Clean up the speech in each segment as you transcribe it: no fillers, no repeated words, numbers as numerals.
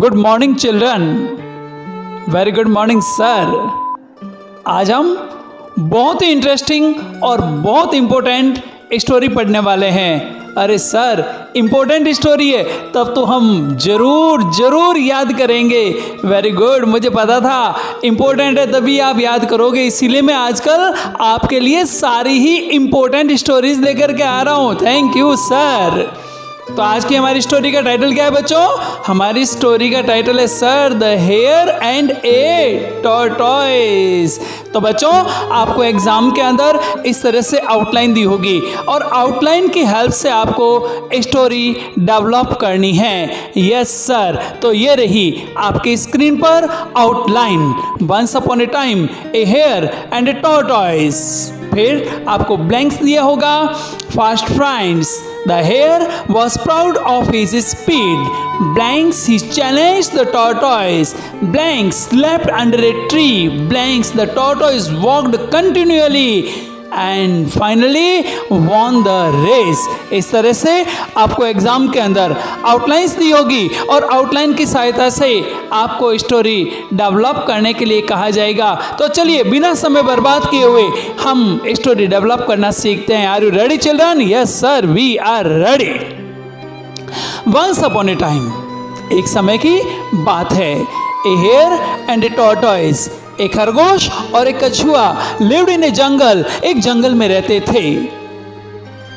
Good morning children. Very good morning sir. आज हम बहुत ही इंटरेस्टिंग और बहुत इम्पोर्टेंट स्टोरी पढ़ने वाले हैं। अरे सर, इम्पोर्टेंट स्टोरी है तब तो हम जरूर याद करेंगे। वेरी गुड, मुझे पता था इम्पोर्टेंट है तभी आप याद करोगे, इसीलिए मैं आजकल आपके लिए सारी ही इम्पोर्टेंट स्टोरीज लेकर के आ रहा हूँ। Thank you sir. तो आज की हमारी स्टोरी का टाइटल क्या है बच्चों? हमारी स्टोरी का टाइटल है sir the hare and a tortoise. तो बच्चों, आपको एग्जाम के अंदर इस तरह से आउटलाइन दी होगी और आउटलाइन की हेल्प से आपको स्टोरी डेवलप करनी है। Yes sir. तो ये रही आपकी स्क्रीन पर outline. Once upon a time a hare and a tortoise. फिर आपको ब्लैंक्स दिया होगा। Fast friends The hare was proud of his speed. Blanks, he challenged the tortoise. Blanks slept under a tree. Blanks, the tortoise walked continually and finally won the race. इस तरह से आपको exam के अंदर outlines दी होगी और outline की सहायता से आपको स्टोरी डेवलप करने के लिए कहा जाएगा। तो चलिए बिना समय बर्बाद किए हुए हम स्टोरी डेवलप करना सीखते हैं। Are you ready children? Yes sir, we are ready. Once upon a time, एक समय की बात है। A hare and a tortoise, एक खरगोश और एक कछुआ लिव्ड इन ए जंगल, एक जंगल में रहते थे।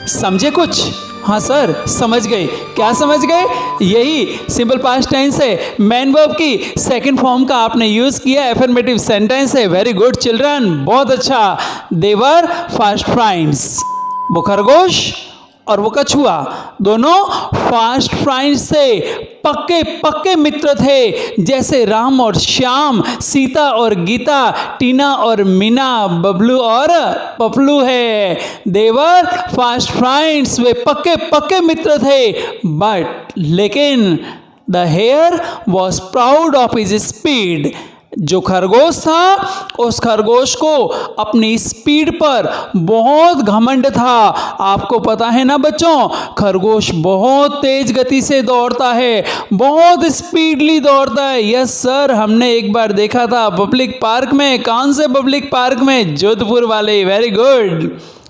समझे कुछ? हाँ सर, समझ गए। क्या समझ गए? यही सिंपल पास्ट टेंस है। मैन वर्ब की सेकंड फॉर्म का आपने यूज किया, एफर्मेटिव सेंटेंस है। वेरी गुड चिल्ड्रन, बहुत अच्छा। दे वर फास्ट फ्राइंड्स, वो खरगोश और वो कछुआ दोनों फास्ट फ्राइंड से पक्के मित्र थे, जैसे राम और श्याम, सीता और गीता, टीना और मीना, बबलू और पपलू है। देवर फास्ट फ्राइंड्स, वे पक्के मित्र थे। बट लेकिन the hare was proud of his speed. जो खरगोश था, उस खरगोश को अपनी स्पीड पर बहुत घमंड था। आपको पता है ना बच्चों, खरगोश बहुत तेज गति से दौड़ता है, बहुत स्पीडली दौड़ता है। यस सर, हमने एक बार देखा था पब्लिक पार्क में। कौन से पब्लिक पार्क में? जोधपुर वाले। Very good.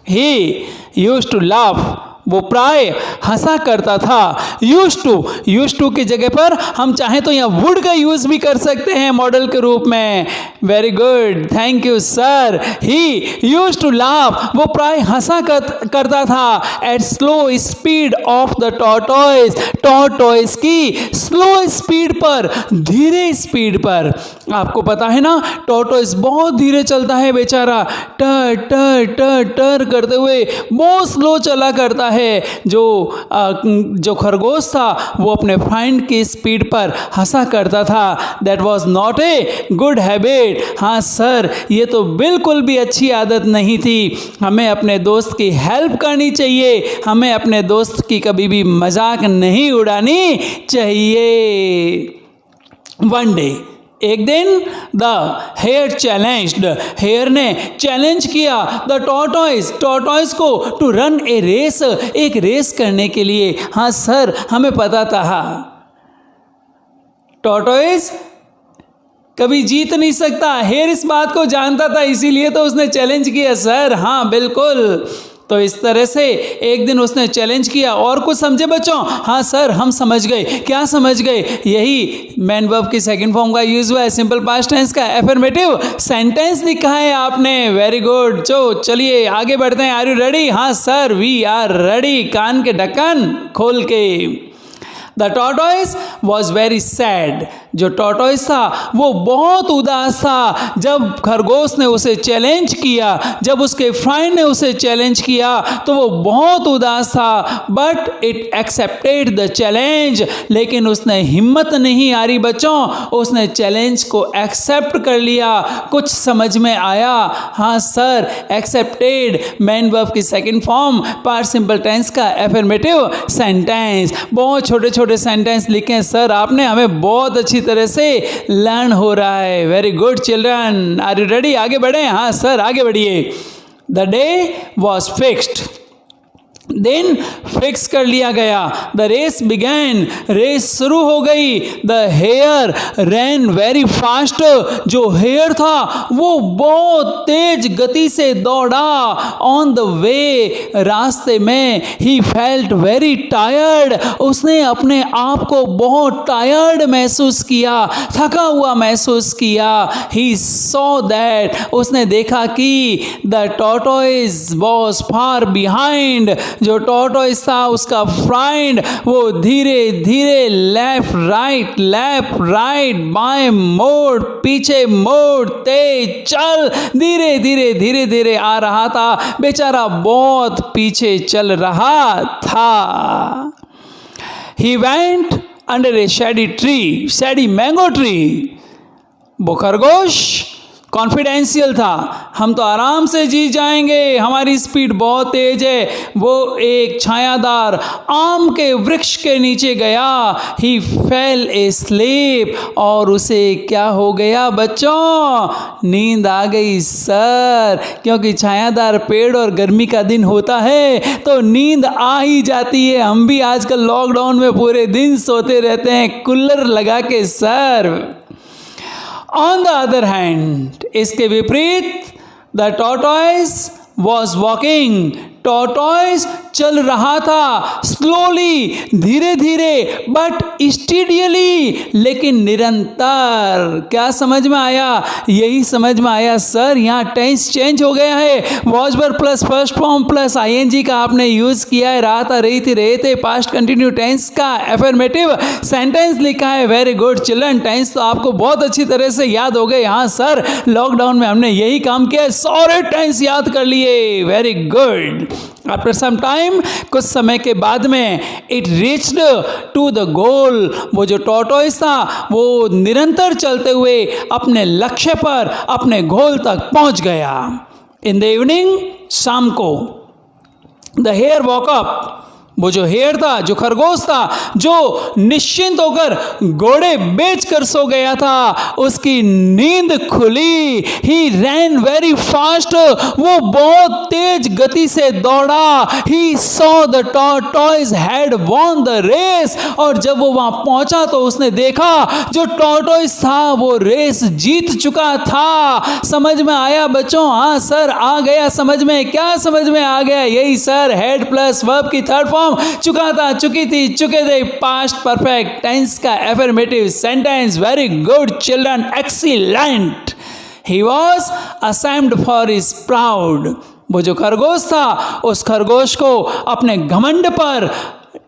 He used to laugh, वो प्राय हंसा करता था। यूज टू की जगह पर हम चाहें तो यहाँ वुड का यूज भी कर सकते हैं मॉडल के रूप में। Very good, thank you sir. He use to laugh, वो प्राय हंसा करता था। At slow speed of the tortoise, tortoise की स्लो स्पीड पर, धीरे स्पीड पर। आपको पता है ना, टॉर्टॉइस बहुत धीरे चलता है बेचारा, टर टर टर टर करते हुए बहुत स्लो चला करता है। जो खरगोश था वो अपने फ्रेंड की स्पीड पर हंसा करता था। That was not a good habit. हाँ सर, ये तो बिल्कुल भी अच्छी आदत नहीं थी। हमें अपने दोस्त की हेल्प करनी चाहिए, हमें अपने दोस्त की कभी भी मजाक नहीं उड़ानी चाहिए। वन डे, एक दिन, द हेयर चैलेंज्ड, हेयर ने चैलेंज किया द टॉर्टॉइस को टू रन ए रेस, एक रेस करने के लिए। हाँ सर, हमें पता था टॉर्टॉइस कभी जीत नहीं सकता। हेयर इस बात को जानता था, इसीलिए तो उसने चैलेंज किया सर। हाँ बिल्कुल। तो इस तरह से एक दिन उसने चैलेंज किया। और कुछ समझे बच्चों? हाँ सर, हम समझ गए। क्या समझ गए? यही मैन वर्ब की सेकंड फॉर्म का यूज हुआ है, सिंपल पास्ट टेंस का एफर्मेटिव सेंटेंस लिखा है आपने। Very good. चलिए आगे बढ़ते हैं। Are you ready? हाँ सर, वी आर रेडी। कान के ढक्कन खोल के। The tortoise was very sad, जो टॉर्टॉइस था वो बहुत उदास था। जब खरगोश ने उसे चैलेंज किया, जब उसके फ्रेंड ने उसे चैलेंज किया तो वो बहुत उदास था। But it accepted the challenge, लेकिन उसने हिम्मत नहीं हारी बच्चों, उसने चैलेंज को एक्सेप्ट कर लिया। कुछ समझ में आया? हाँ सर, एक्सेप्टेड मैन वर्ब की second form, part simple tense का एफर्मेटिव सेंटेंस। बहुत छोटे छोटे सेंटेंस लिखे सर आपने, हमें बहुत अच्छी तरह से लर्न हो रहा है। Very good children, are you ready? आगे बढ़े? हाँ सर, आगे बढ़िए। The day was fixed, then fix कर लिया गया। द रेस बिगैन, रेस शुरू हो गई। The hare ran very fast, जो हेयर था वो बहुत तेज गति से दौड़ा। ऑन द वे, रास्ते में, ही फेल्ट वेरी टायर्ड, उसने अपने आप को बहुत टायर्ड महसूस किया, थका हुआ महसूस किया। ही सॉ दैट, उसने देखा कि the tortoise was far behind, जो टॉर्टोइज था उसका फ्राइंड वो धीरे धीरे लेफ्ट राइट बाएं मोड़ पीछे मोड़ तेज चल धीरे धीरे आ रहा था। बेचारा बहुत पीछे चल रहा था। He went under A Shady mango tree. वो खरगोश कॉन्फिडेंशियल था, हम तो आराम से जीत जाएंगे, हमारी स्पीड बहुत तेज है। वो एक छायादार आम के वृक्ष के नीचे गया। ही फेल ए स्लीप, और उसे क्या हो गया बच्चों? नींद आ गई सर, क्योंकि छायादार पेड़ और गर्मी का दिन होता है तो नींद आ ही जाती है। हम भी आजकल लॉकडाउन में पूरे दिन सोते रहते हैं कूलर लगा के sir. On the other hand, इसके विपरीत, the tortoise was walking, tortoise चल रहा था स्लोली, धीरे धीरे, बट स्टीडियली, लेकिन निरंतर। क्या समझ में आया? यही समझ में आया सर, यहाँ टेंस चेंज हो गया है। Was verb plus first form plus ING का आपने यूज किया है। रहा था, रही थी, रहे थे, पास्ट कंटिन्यू टेंस का एफर्मेटिव सेंटेंस लिखा है। वेरी गुड चिल्ड्रन, टेंस तो आपको बहुत अच्छी तरह से याद हो गए। हाँ सर, लॉकडाउन में हमने यही काम किया, सारे टेंस याद कर लिए। Very good. After some time, कुछ समय के बाद में, it reached to the goal, वो जो टॉर्टोइस था वो निरंतर चलते हुए अपने लक्ष्य पर, अपने गोल तक पहुंच गया। इन द इवनिंग, शाम को, द हेयर वॉक अप, वो जो हेयर था, जो खरगोश था, जो निश्चिंत होकर घोड़े बेचकर सो गया था, उसकी नींद खुली। ही रैन वेरी फास्ट, वो बहुत तेज गति से दौड़ा। He saw the tortoise had won the race, और जब वो वहां पहुंचा तो उसने देखा जो टॉर्टोइस था वो रेस जीत चुका था। समझ में आया बच्चों? हाँ सर, आ गया समझ में। क्या समझ में आ गया? यही सर, हेड प्लस वर्ब की थर्ड फॉर्म, चुका था, चुकी थी, चुके थे, पास्ट परफेक्ट टेंस का affirmative sentence. Very good children, excellent. He was ashamed for his proud, वो जो खरगोश था, उस खरगोश को अपने घमंड पर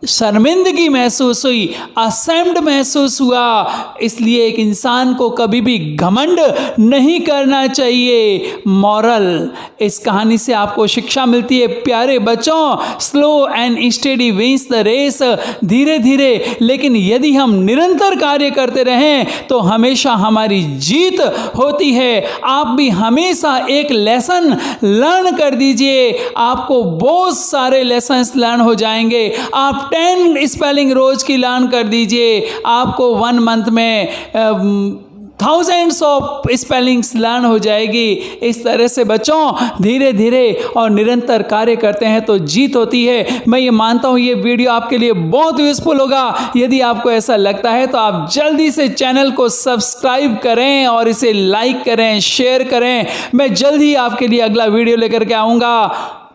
शर्मिंदगी महसूस हुई, असेम्ड महसूस हुआ। इसलिए एक इंसान को कभी भी घमंड नहीं करना चाहिए। मॉरल, इस कहानी से आपको शिक्षा मिलती है प्यारे बच्चों, slow and steady wins the race, धीरे धीरे लेकिन यदि हम निरंतर कार्य करते रहें तो हमेशा हमारी जीत होती है। आप भी हमेशा एक लेसन लर्न कर दीजिए, आपको बहुत सारे लेसन्स लर्न हो जाएंगे। आप 10 स्पेलिंग रोज की लर्न कर दीजिए, आपको 1 मंथ में थाउजेंड्स ऑफ स्पेलिंग्स लर्न हो जाएगी। इस तरह से बच्चों धीरे धीरे और निरंतर कार्य करते हैं तो जीत होती है। मैं ये मानता हूँ ये वीडियो आपके लिए बहुत यूज़फुल होगा। यदि आपको ऐसा लगता है तो आप जल्दी से चैनल को सब्सक्राइब करें और इसे लाइक करें, शेयर करें। मैं जल्द ही आपके लिए अगला वीडियो लेकर के आऊँगा।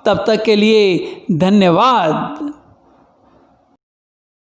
तब तक के लिए धन्यवाद।